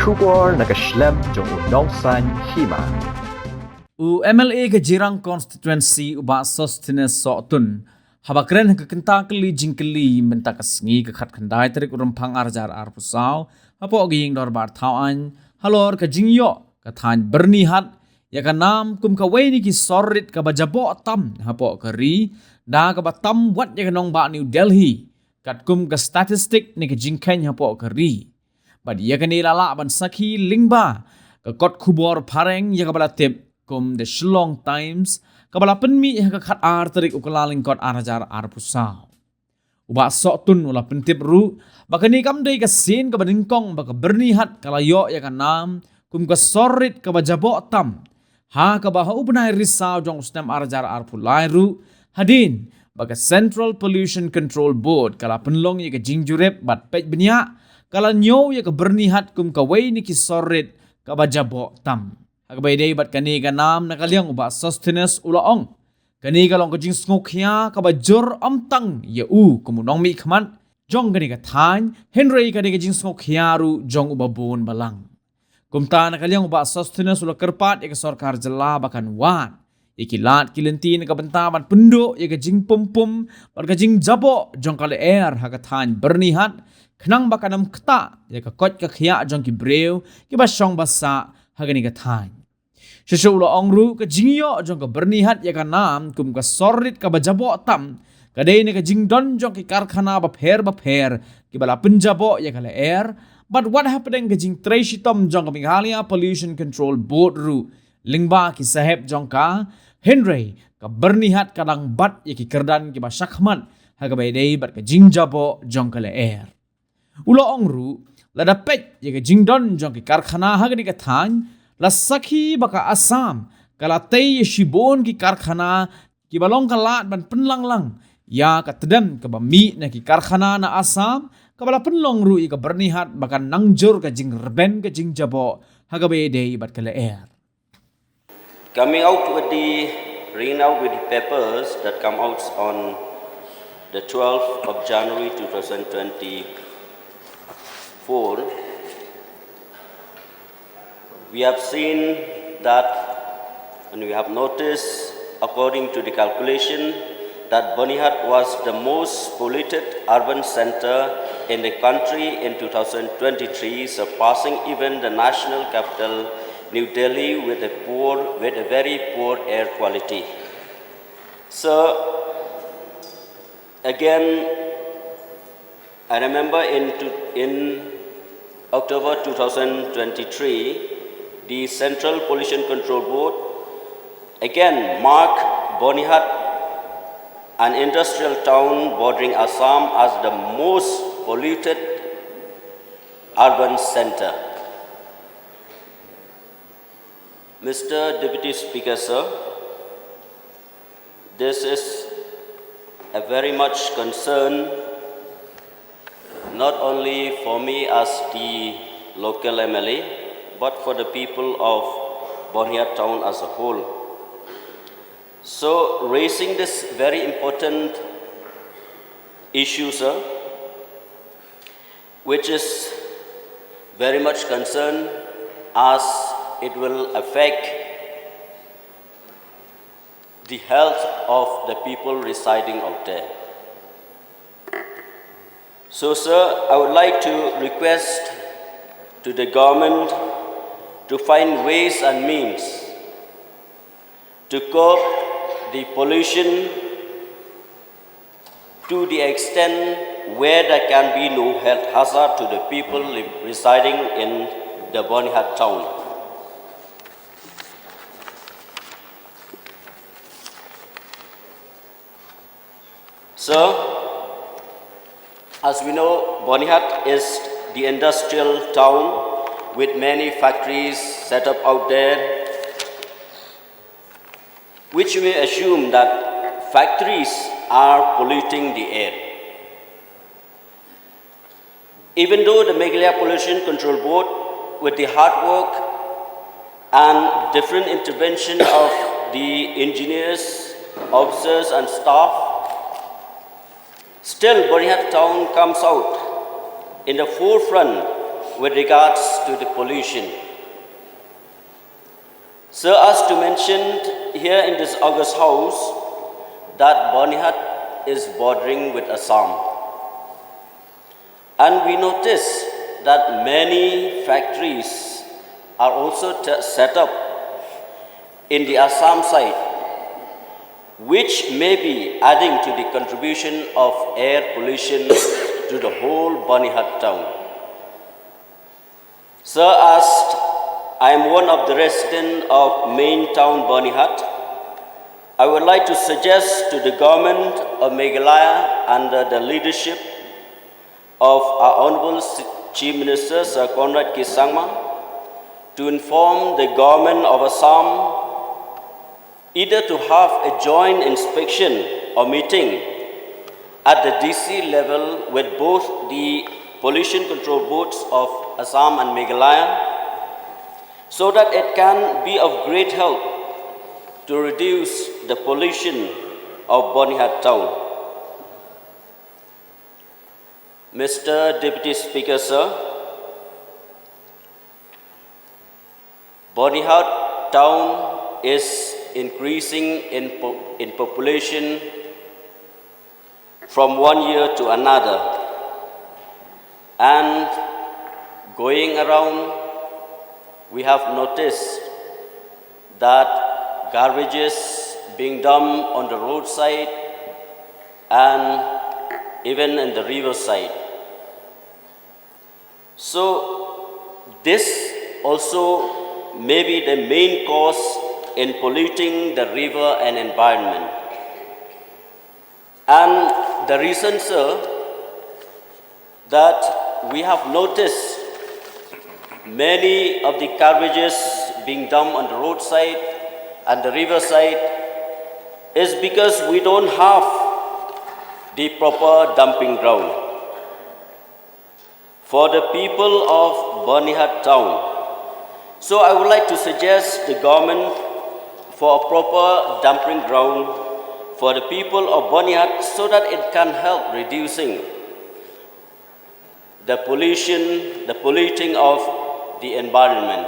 Shubor nakaslem jong unongsan Hima. MLA ke Jirang constituency uba Sosthenes Sotun habakren ke kenta keli jingkeli mentakas ngi ke khat khandai terik urempang arjar arpusau hapo ging dorbar thawan halor ke jingyo ke than Byrnihat ya ka nam kum ka weni ki sorrit ka bajabo tam hapo ke ri da ka batam wat ya ka nong ba New Delhi kat kum ka statistik ni ke jingken hapo ke ri bad ya ka ni lala ban sakhi lingba ka kot khubor phareng ya ka bala tip kum the Shillong Times kabala penmi ka khat ar terik ukalaling kot arajar arpusau uba sotun ula pentip ru bakani kam dei ka sin ka badingkong baka Byrnihat kalayo ya ka nam kum ka sorrit ka bajabo tam ha ka baha ubnai risau jong stem arajar arpulai ru hadin baka Central Pollution Control Board kala penlong ya ka jingjurep bat pej benya kala nyo ya ka Byrnihat kum ka wei ni ki sorrit ka bajabo tam Hakabay day bat kani ka nam nakaliang uba Sosthenes ulaong. Kani ka long ka jing skokya ka ba jor amtang ya kumunong mi kaman. Jong kani ka than, Henry kani ka jing skokya ru jong uba bon balang. Kumta nakaliang uba Sosthenes ula kerpat ya ka sorkar jela bakan wan. Ikilat kilinti na kabantaman pundo ya ka jing pum bat ka jing jabo jong ka Lyer haka than Byrnihat. Kenang bakanam kta ya ka kot ka kya jong ki brew ki ba syong basa hagani ka than. Sesula ongru ka jingyo jong ka Byrnihat ya ka nam kum ka sorrit ka bajabo tam kadai ne ka jingdon jong ki Karkhana ba pher ki bala Pynjaboh ya ka Lyer but what happening ka jing Trashitom jong ka Meghalaya Pollution Control Board ru lingba ki saheb jong ka Henry ka Byrnihat kadang bat ya ki kerdan ki ba Shakhmat hagabay day bat ka Pynjaboh jong ka Lyer ulo ongru lada pet ya ka jingdon jong ki Karkhana hagani ka than la sakhi baka Assam kalatay shibon ki Karkhana ki balong kalat ban penlang ya ka tedam ka bami na ki Karkhana na Assam kabala penlong ru i ka Byrnihat baka nangjur ka jing reben ka jing Pynjaboh hagabe day bat ka Lyer. Coming out with the reading out with the papers that come out on the 12th of January 2024, we have seen that and we have noticed according to the calculation that Byrnihat was the most polluted urban center in the country in 2023, surpassing even the national capital New Delhi with a very poor air quality. So again, I remember in October 2023, the Central Pollution Control Board again marked Byrnihat, an industrial town bordering Assam, as the most polluted urban center. Mr. Deputy Speaker, sir, this is a very much concern not only for me as the local MLA, but for the people of Byrnihat town as a whole. So raising this very important issue, sir, which is very much concerned as it will affect the health of the people residing out there. So, sir, I would like to request to the government to find ways and means to curb the pollution to the extent where there can be no health hazard to the people residing in the Byrnihat town. So, as we know, Byrnihat is the industrial town with many factories set up out there, which we assume that factories are polluting the air. Even though the Meghalaya Pollution Control Board, with the hard work and different intervention of the engineers, officers and staff, still Byrnihat town comes out in the forefront with regards to the pollution. Sir, as to mentioned here in this August House, that Byrnihat is bordering with Assam. And we notice that many factories are also set up in the Assam side, which may be adding to the contribution of air pollution to the whole Byrnihat town. Sir, as I am one of the residents of main town Byrnihat, I would like to suggest to the government of Meghalaya under the leadership of our Honorable Chief Minister Sir Conrad K. Sangma to inform the government of Assam either to have a joint inspection or meeting at the DC level with both the pollution control boards of Assam and Meghalaya, so that it can be of great help to reduce the pollution of Byrnihat town. Mr. Deputy Speaker, sir, Byrnihat town is increasing in population from one year to another, and going around we have noticed that garbages being dumped on the roadside and even in the riverside. So this also may be the main cause in polluting the river and environment. And the reason, sir, that we have noticed many of the garbages being dumped on the roadside and the riverside is because we don't have the proper dumping ground. For the people of Byrnihat town, so I would like to suggest the government for a proper dumping ground for the people of Byrnihat so that it can help reducing the pollution, the polluting of the environment.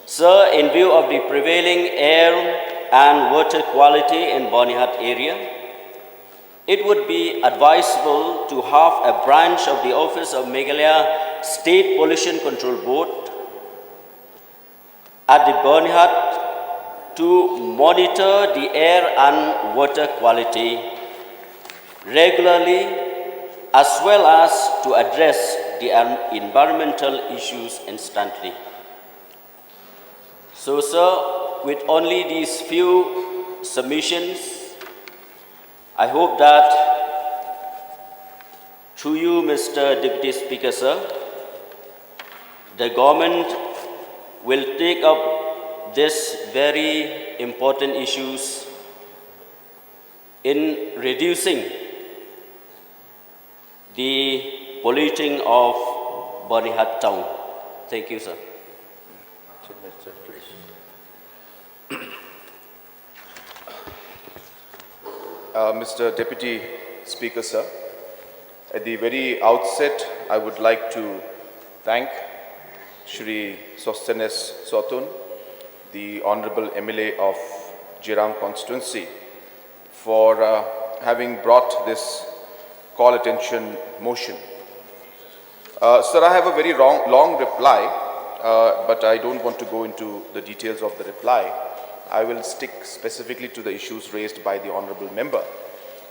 Sir, in view of the prevailing air and water quality in Byrnihat area, it would be advisable to have a branch of the Office of Meghalaya State Pollution Control Board at the Byrnihat to monitor the air and water quality regularly, as well as to address the environmental issues instantly. So, sir, with only these few submissions, I hope that through you, Mr. Deputy Speaker, sir, the government will take up these very important issues in reducing the polluting of Byrnihat town. Thank you, sir. Mr. Deputy Speaker, sir, at the very outset, I would like to thank Shri Sosthenes Sotun, the Honorable MLA of Jiram constituency, for having brought this call attention motion. Sir, I have a very long reply, but I don't want to go into the details of the reply. I will stick specifically to the issues raised by the Honorable Member.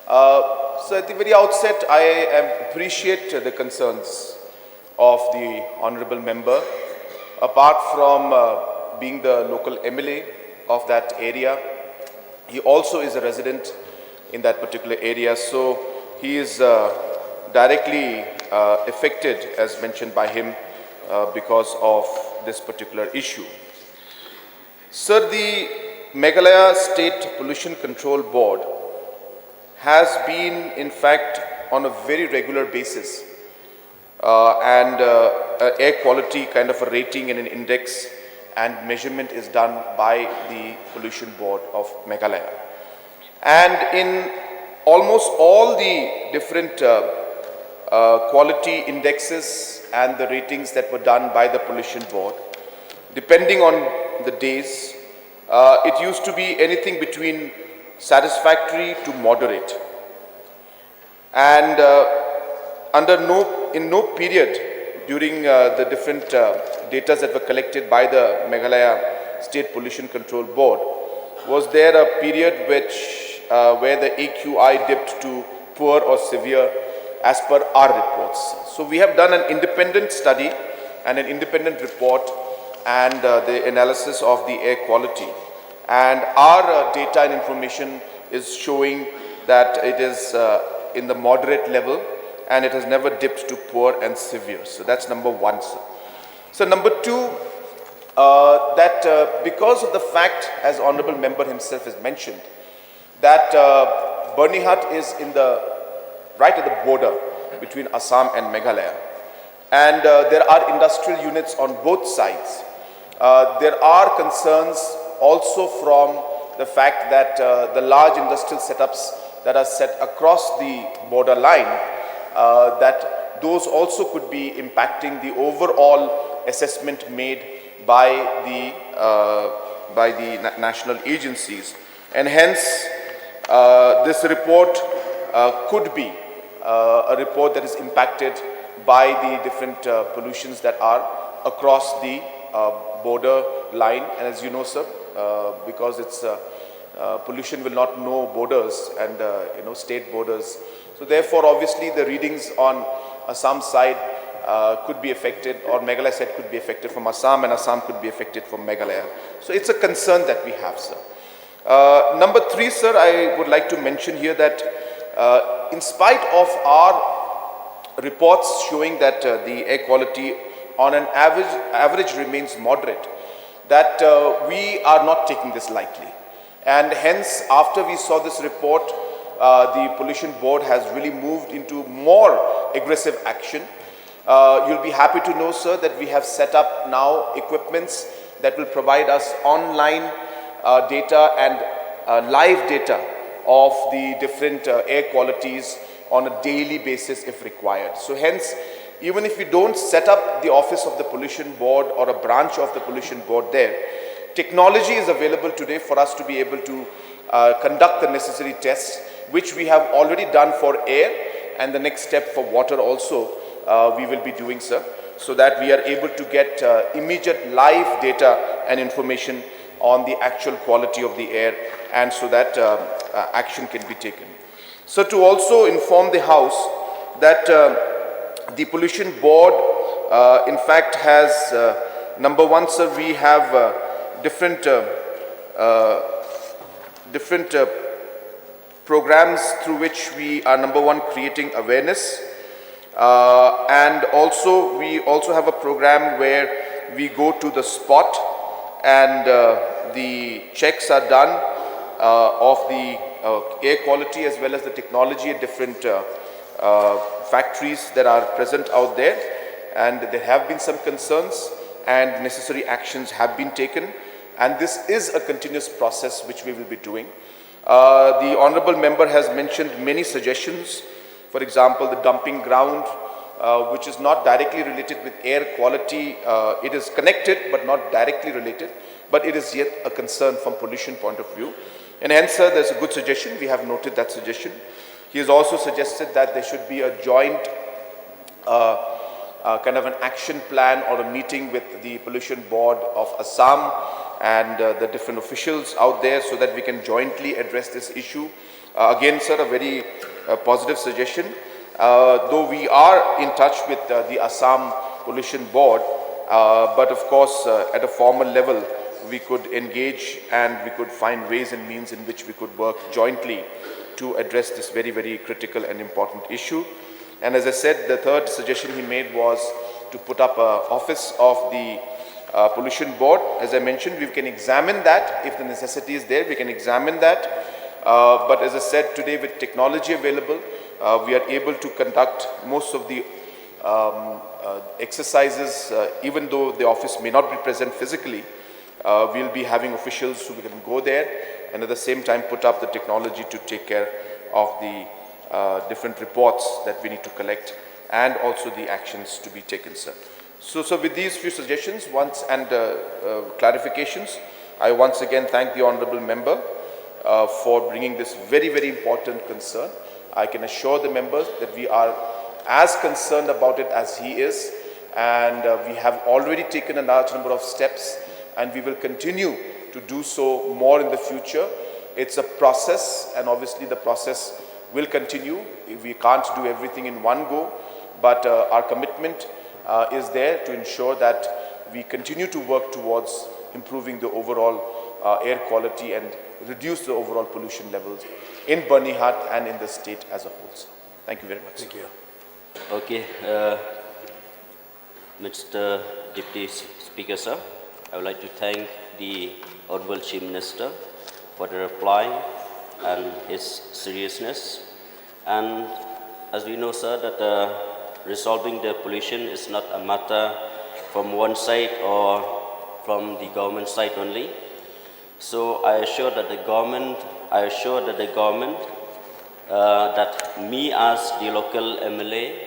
So at the very outset, I appreciate the concerns of the Honorable Member. Apart from being the local MLA of that area, he also is a resident in that particular area, so he is directly affected, as mentioned by him, because of this particular issue. Sir, the Meghalaya State Pollution Control Board has been, in fact, on a very regular basis and air quality kind of a rating and an index and measurement is done by the Pollution Board of Meghalaya. And in almost all the different quality indexes and the ratings that were done by the pollution board. Depending on the days, it used to be anything between satisfactory to moderate. And in no period during the different data that were collected by the Meghalaya State Pollution Control Board, was there a period where the AQI dipped to poor or severe as per our reports. So we have done an independent study and an independent report and the analysis of the air quality. And our data and information is showing that it is in the moderate level and it has never dipped to poor and severe. So that's number one, sir. So number two, that because of the fact, as Honorable Member himself has mentioned, that Byrnihat is right at the border between Assam and Meghalaya. And there are industrial units on both sides. There are concerns also from the fact that the large industrial setups that are set across the border line, that those also could be impacting the overall assessment made by the national agencies. And hence, this report could be a report that is impacted by the different pollutions that are across the border line. And as you know, sir, because it's pollution will not know borders and state borders. So therefore, obviously, the readings on Assam side could be affected, or Meghalaya side could be affected from Assam, and Assam could be affected from Meghalaya. So it's a concern that we have, sir. Number three, sir, I would like to mention here that in spite of our reports showing that the air quality on an average remains moderate, that we are not taking this lightly. And hence, after we saw this report, the pollution board has really moved into more aggressive action. You'll be happy to know, sir, that we have set up now equipments that will provide us online data and live data of the different air qualities on a daily basis if required. So hence, even if we don't set up the office of the pollution board or a branch of the pollution board there, technology is available today for us to be able to conduct the necessary tests, which we have already done for air, and the next step for water also we will be doing, sir, so that we are able to get immediate live data and information on the actual quality of the air, and so that action can be taken. So to also inform the House that the pollution board in fact has, number one, sir, we have different programs through which we are, number one, creating awareness, and also we also have a program where we go to the spot and the checks are done of the air quality as well as the technology at different factories that are present out there, and there have been some concerns and necessary actions have been taken, and this is a continuous process which we will be doing. The Honorable Member has mentioned many suggestions. For example, the dumping ground, which is not directly related with air quality. It is connected but not directly related, but it is yet a concern from pollution point of view. And hence, sir, there's a good suggestion. We have noted that suggestion. He has also suggested that there should be a joint kind of an action plan or a meeting with the pollution board of Assam and the different officials out there, so that we can jointly address this issue. Again, sir, a very positive suggestion. Though we are in touch with the Assam Pollution Board, but of course at a formal level we could engage and we could find ways and means in which we could work jointly to address this very, very critical and important issue. And as I said, the third suggestion he made was to put up an office of the pollution board. As I mentioned, we can examine that. If the necessity is there, we can examine that. But as I said, today with technology available, we are able to conduct most of the exercises, even though the office may not be present physically. We'll be having officials who can go there and at the same time put up the technology to take care of the different reports that we need to collect and also the actions to be taken, sir. So with these few suggestions and clarifications, I once again thank the Honourable Member for bringing this very, very important concern. I can assure the members that we are as concerned about it as he is, and we have already taken a large number of steps, and we will continue to do so more in the future. It's a process, and obviously the process will continue. We can't do everything in one go, but our commitment is there to ensure that we continue to work towards improving the overall air quality and reduce the overall pollution levels in Byrnihat and in the state as a whole. Thank you very much. Thank you. Okay, Mr. Deputy Speaker, sir, I would like to thank the Honourable Chief Minister for the reply and his seriousness. And as we know, sir, that resolving the pollution is not a matter from one side or from the government side only. So I assure that the government, that me as the local MLA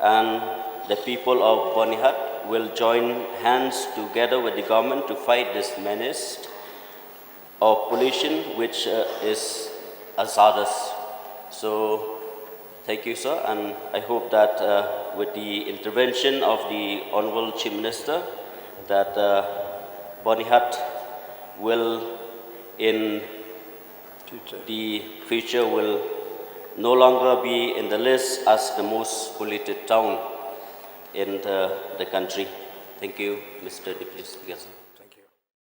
and the people of Byrnihat will join hands together with the government to fight this menace of pollution, which is hazardous. So thank you, sir, and I hope that with the intervention of the Honourable Chief Minister, that Byrnihat will in the future will no longer be in the list as the most polluted town in the country. Thank you, Mr. Deputy Speaker.